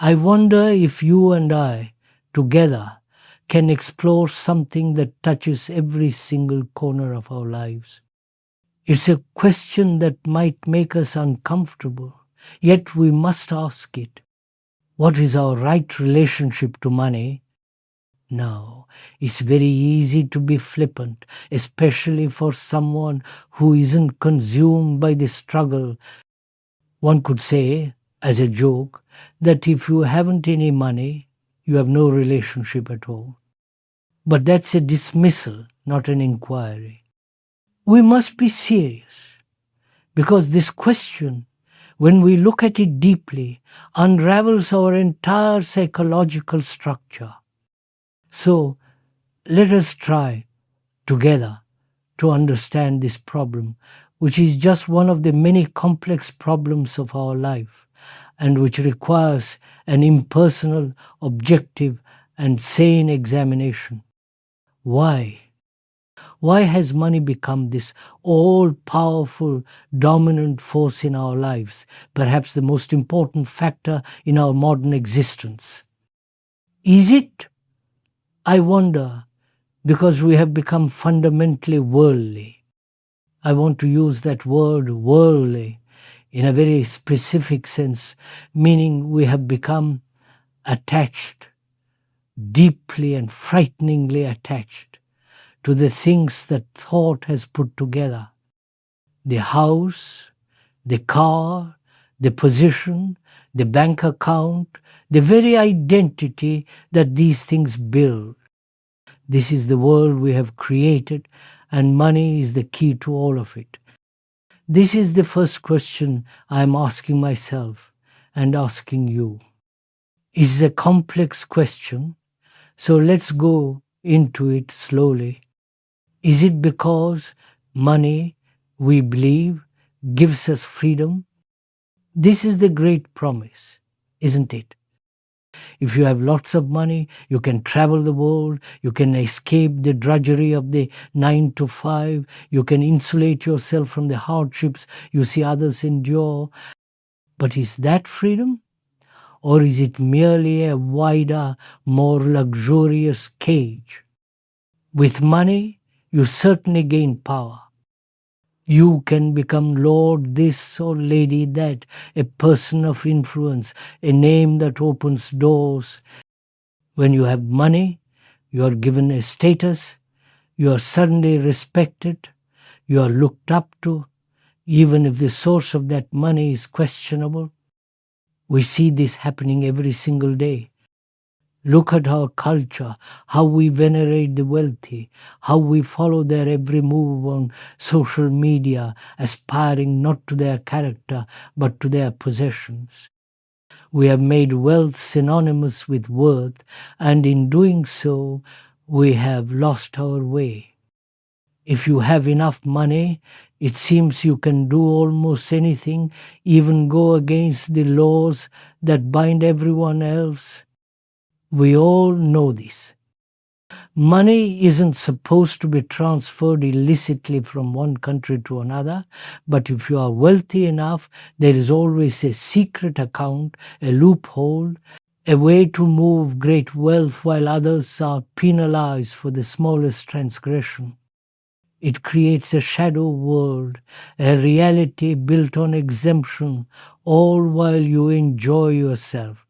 I wonder if you and I, together, can explore something that touches every single corner of our lives. It's a question that might make us uncomfortable, yet we must ask it. What is our right relationship to money? Now, it's very easy to be flippant, especially for someone who isn't consumed by the struggle. One could say, as a joke, that if you haven't any money, you have no relationship at all. But that's a dismissal, not an inquiry. We must be serious because this question, when we look at it deeply, unravels our entire psychological structure. So let us try together to understand this problem, which is just one of the many complex problems of our life and which requires an impersonal, objective, and sane examination. Why? Why has money become this all powerful, dominant force in our lives, perhaps the most important factor in our modern existence? Is it, I wonder, because we have become fundamentally worldly? I want to use that word worldly in a very specific sense, meaning we have become attached, deeply and frighteningly attached to the things that thought has put together. The house, the car, the position, the bank account, the very identity that these things build. This is the world we have created, and money is the key to all of it. This is the first question I am asking myself and asking you. It's a complex question, so let's go into it slowly. Is it because money, we believe, gives us freedom? This is the great promise, isn't it? If you have lots of money, you can travel the world, you can escape the drudgery of the 9 to 5, you can insulate yourself from the hardships you see others endure. But is that freedom? Or is it merely a wider, more luxurious cage? With money, you certainly gain power. You can become Lord this or Lady that, a person of influence, a name that opens doors. When you have money, you are given a status, you are suddenly respected, you are looked up to, even if the source of that money is questionable. We see this happening every single day. Look at our culture, how we venerate the wealthy, how we follow their every move on social media, aspiring not to their character but to their possessions. We have made wealth synonymous with worth, and in doing so, we have lost our way. If you have enough money, it seems you can do almost anything, even go against the laws that bind everyone else. We all know this. Money isn't supposed to be transferred illicitly from one country to another, but if you are wealthy enough, there is always a secret account, a loophole, a way to move great wealth while others are penalized for the smallest transgression. It creates a shadow world, a reality built on exemption, all while you enjoy yourself.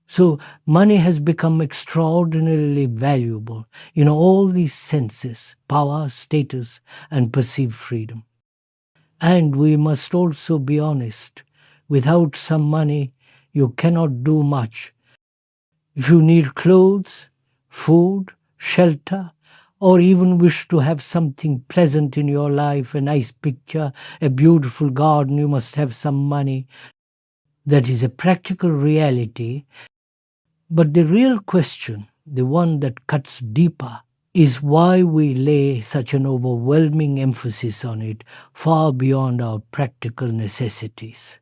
So money has become extraordinarily valuable in all these senses: power, status, and perceived freedom. And we must also be honest. Without some money, you cannot do much. If you need clothes, food, shelter, or even wish to have something pleasant in your life, a nice picture, a beautiful garden, you must have some money. That is a practical reality. But the real question, the one that cuts deeper, is why we lay such an overwhelming emphasis on it, far beyond our practical necessities.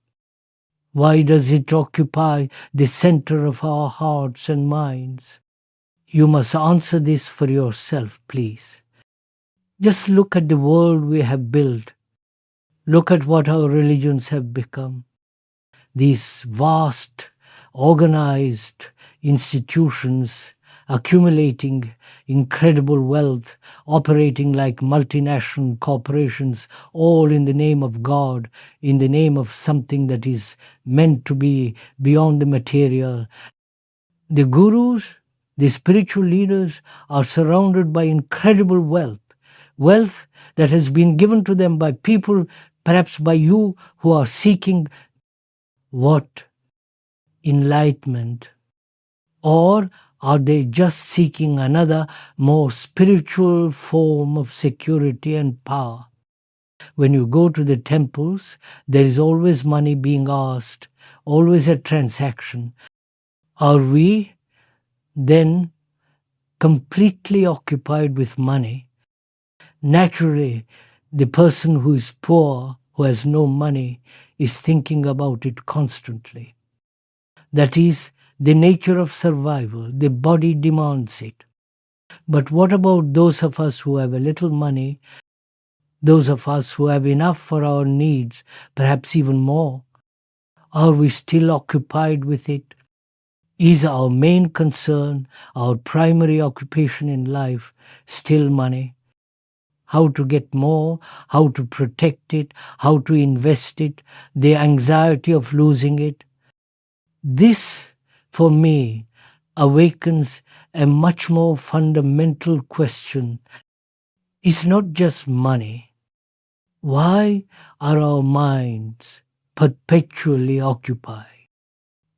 Why does it occupy the center of our hearts and minds? You must answer this for yourself, please. Just look at the world we have built. Look at what our religions have become. These vast, organized institutions accumulating incredible wealth, operating like multinational corporations, all in the name of God, in the name of something that is meant to be beyond the material. The gurus, the spiritual leaders are surrounded by incredible wealth, wealth that has been given to them by people, perhaps by you, who are seeking what? Enlightenment. Or are they just seeking another, more spiritual form of security and power? When you go to the temples, there is always money being asked, always a transaction. Are we then completely occupied with money? Naturally, the person who is poor, who has no money, is thinking about it constantly. That is the nature of survival. The body demands it. But what about those of us who have a little money, those of us who have enough for our needs, perhaps even more? Are we still occupied with it? Is our main concern, our primary occupation in life, still money? How to get more, how to protect it, how to invest it, the anxiety of losing it? This, for me, awakens a much more fundamental question. It's not just money. Why are our minds perpetually occupied?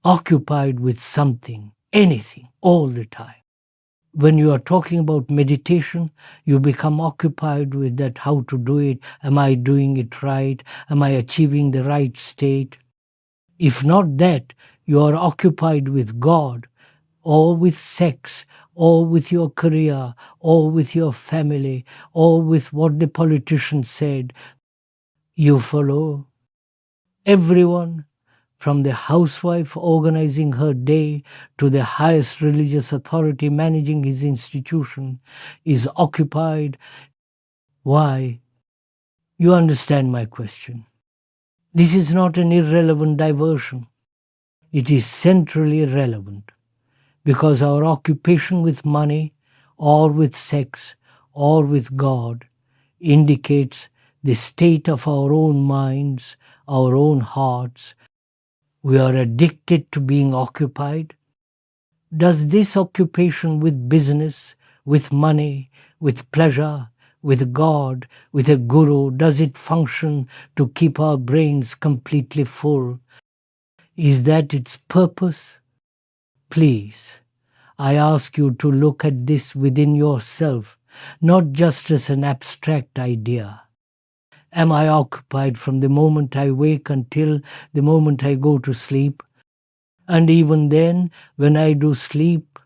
Occupied with something, anything, all the time. When you are talking about meditation, you become occupied with that, how to do it. Am I doing it right? Am I achieving the right state? If not that, you are occupied with God, or with sex, or with your career, or with your family, or with what the politician said. You follow everyone, from the housewife organizing her day to the highest religious authority managing his institution, is occupied. Why? You understand my question. This is not an irrelevant diversion. It is centrally relevant, because our occupation with money, or with sex, or with God indicates the state of our own minds, our own hearts. We are addicted to being occupied. Does this occupation with business, with money, with pleasure, with God, with a guru, does it function to keep our brains completely full? Is that its purpose? Please, I ask you to look at this within yourself, not just as an abstract idea. Am I occupied from the moment I wake until the moment I go to sleep? And even then, when I do sleep,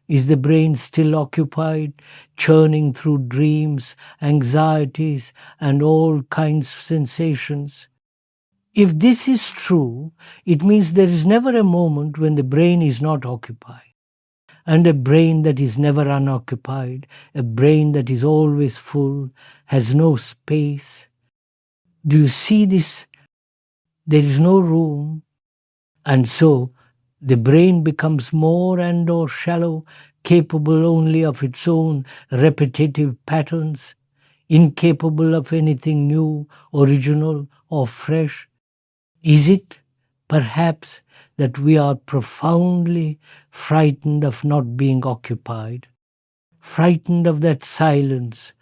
is the brain still occupied, churning through dreams, anxieties, and all kinds of sensations? If this is true, it means there is never a moment when the brain is not occupied. And a brain that is never unoccupied, a brain that is always full, has no space. Do you see this? There is no room. And so the brain becomes more and more shallow, capable only of its own repetitive patterns, incapable of anything new, original, or fresh. Is it, perhaps, that we are profoundly frightened of not being occupied, frightened of that silence,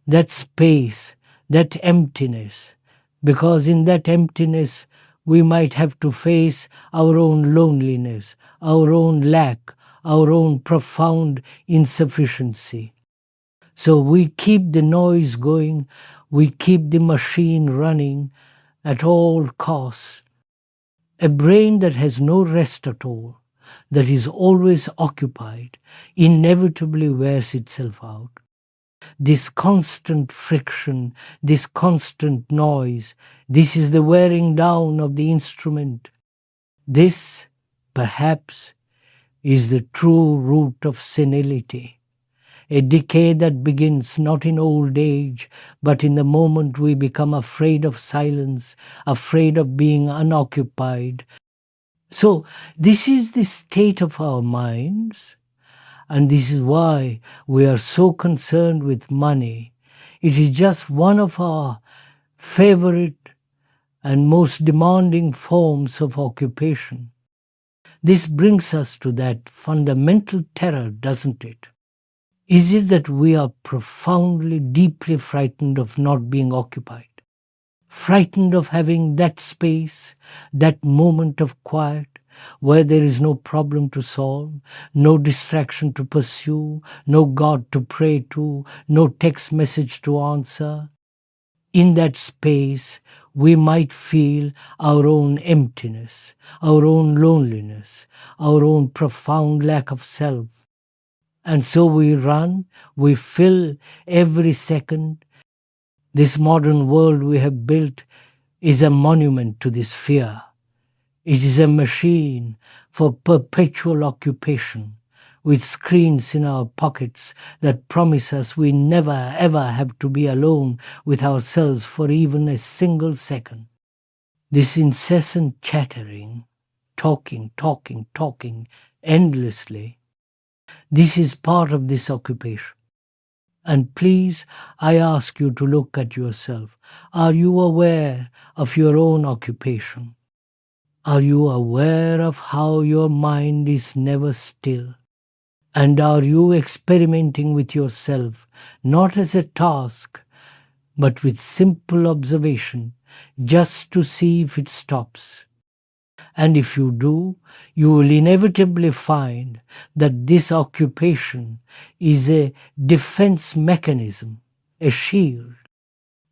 that space, that emptiness, because in that emptiness we might have to face our own loneliness, our own lack, our own profound insufficiency. So we keep the noise going, we keep the machine running at all costs. A brain that has no rest at all, that is always occupied, inevitably wears itself out. This constant friction, this constant noise, this is the wearing down of the instrument. This, perhaps, is the true root of senility, a decay that begins not in old age, but in the moment we become afraid of silence, afraid of being unoccupied, So, this is the state of our minds, and this is why we are so concerned with money. It is just one of our favorite and most demanding forms of occupation. This brings us to that fundamental terror, doesn't it? Is it that we are profoundly, deeply frightened of not being occupied? Frightened of having that space, that moment of quiet, where there is no problem to solve, no distraction to pursue, no God to pray to, no text message to answer. In that space, we might feel our own emptiness, our own loneliness, our own profound lack of self. And so we run, we fill every second. This modern world we have built is a monument to this fear. It is a machine for perpetual occupation, with screens in our pockets that promise us we never ever have to be alone with ourselves for even a single second. This incessant chattering, talking endlessly, this is part of this occupation. And please, I ask you to look at yourself. Are you aware of your own occupation? Are you aware of how your mind is never still? And are you experimenting with yourself, not as a task, but with simple observation, just to see if it stops? And if you do, you will inevitably find that this occupation is a defense mechanism, a shield.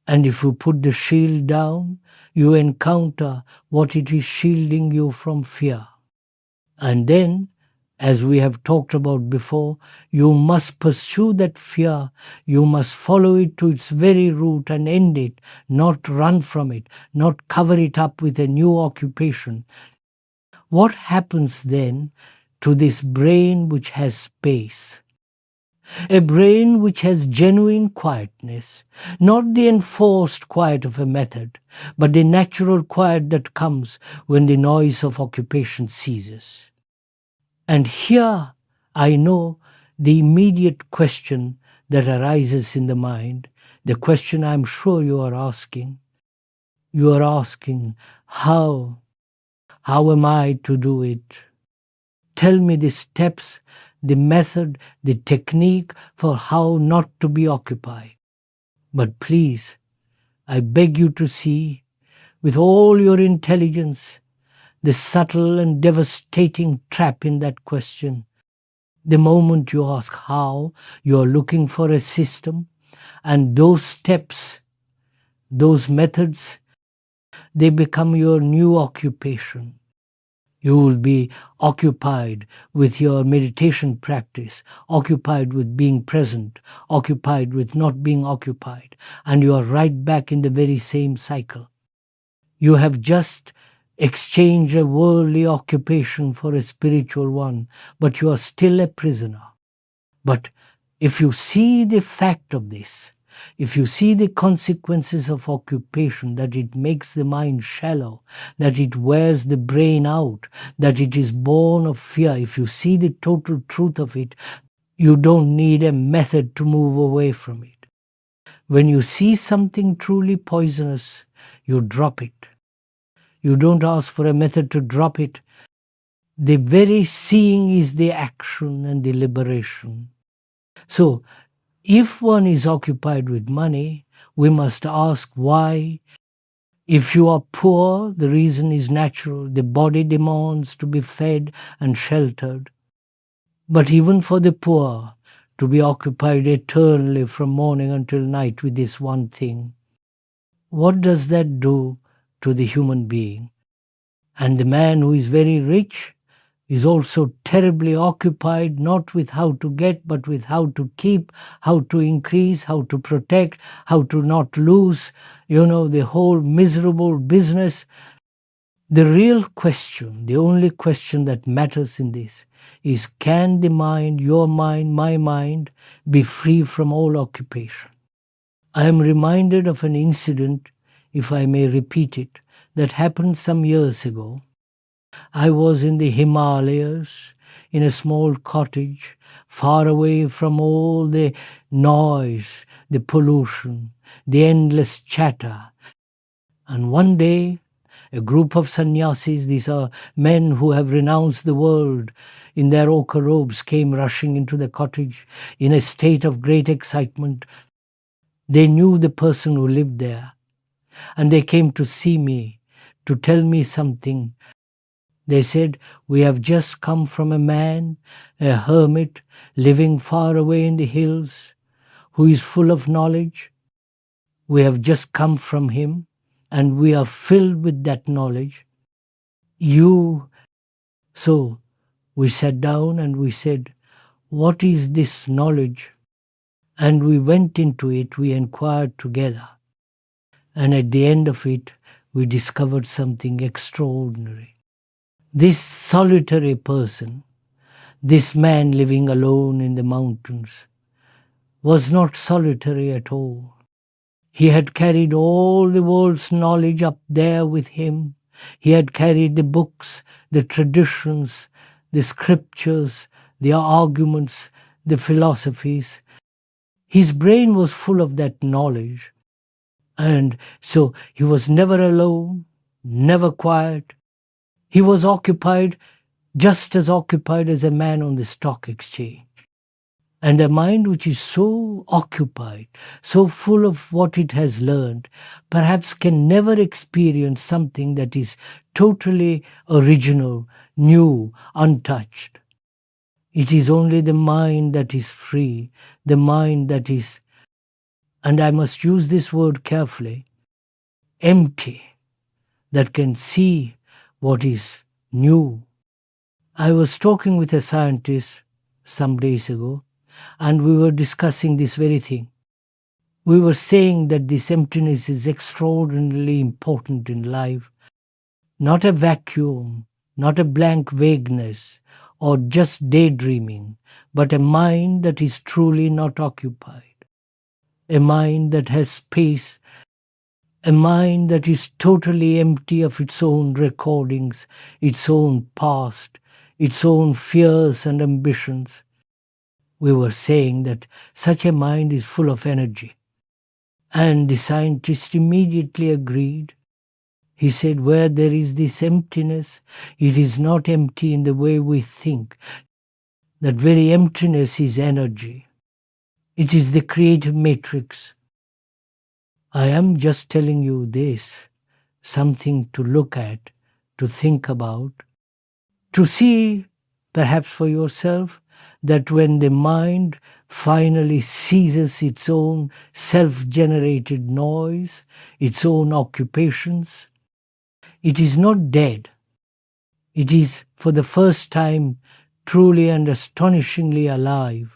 And if you put the shield down, you encounter what it is shielding you from fear. And then, as we have talked about before, you must pursue that fear. You must follow it to its very root and end it, not run from it, not cover it up with a new occupation. What happens then to this brain which has space? A brain which has genuine quietness, not the enforced quiet of a method, but the natural quiet that comes when the noise of occupation ceases. And here I know the immediate question that arises in the mind, the question I'm sure you are asking. You are asking, how? How am I to do it? Tell me the steps, the method, the technique for how not to be occupied. But please, I beg you to see, with all your intelligence, the subtle and devastating trap in that question. The moment you ask how, you are looking for a system, and those steps, those methods, they become your new occupation. You will be occupied with your meditation practice, occupied with being present, occupied with not being occupied, and you are right back in the very same cycle. You have just exchanged a worldly occupation for a spiritual one, but you are still a prisoner. But if you see the fact of this, if you see the consequences of occupation, that it makes the mind shallow, that it wears the brain out, that it is born of fear, if you see the total truth of it, you don't need a method to move away from it. When you see something truly poisonous, you drop it. You don't ask for a method to drop it. The very seeing is the action and the liberation. So, if one is occupied with money, we must ask why. If you are poor, the reason is natural. The body demands to be fed and sheltered. But even for the poor, to be occupied eternally from morning until night with this one thing, what does that do to the human being? And the man who is very rich is also terribly occupied, not with how to get, but with how to keep, how to increase, how to protect, how to not lose, the whole miserable business. The real question, the only question that matters in this is, can the mind, your mind, my mind, be free from all occupation? I am reminded of an incident, if I may repeat it, that happened some years ago. I was in the Himalayas, in a small cottage, far away from all the noise, the pollution, the endless chatter. And one day, a group of sannyasis, these are men who have renounced the world, in their ochre robes came rushing into the cottage in a state of great excitement. They knew the person who lived there, and they came to see me, to tell me something. They said, "We have just come from a man, a hermit, living far away in the hills, who is full of knowledge. We have just come from him, and we are filled with that knowledge. You..." So we sat down and we said, "What is this knowledge?" And we went into it, we inquired together. And at the end of it, we discovered something extraordinary. This solitary person, this man living alone in the mountains, was not solitary at all. He had carried all the world's knowledge up there with him. He had carried the books, the traditions, the scriptures, the arguments, the philosophies. His brain was full of that knowledge. And so he was never alone, never quiet. He was occupied, just as occupied as a man on the stock exchange. And a mind which is so occupied, so full of what it has learned, perhaps can never experience something that is totally original, new, untouched. It is only the mind that is free, the mind that is, and I must use this word carefully, empty, that can see what is new. I was talking with a scientist some days ago, and we were discussing this very thing. We were saying that this emptiness is extraordinarily important in life, not a vacuum, not a blank vagueness, or just daydreaming, but a mind that is truly not occupied, a mind that has space, a mind that is totally empty of its own recordings, its own past, its own fears and ambitions. We were saying that such a mind is full of energy. And the scientist immediately agreed. He said, where there is this emptiness, it is not empty in the way we think. That very emptiness is energy. It is the creative matrix. I am just telling you this, something to look at, to think about, to see perhaps for yourself that when the mind finally ceases its own self-generated noise, its own occupations, it is not dead. It is for the first time truly and astonishingly alive.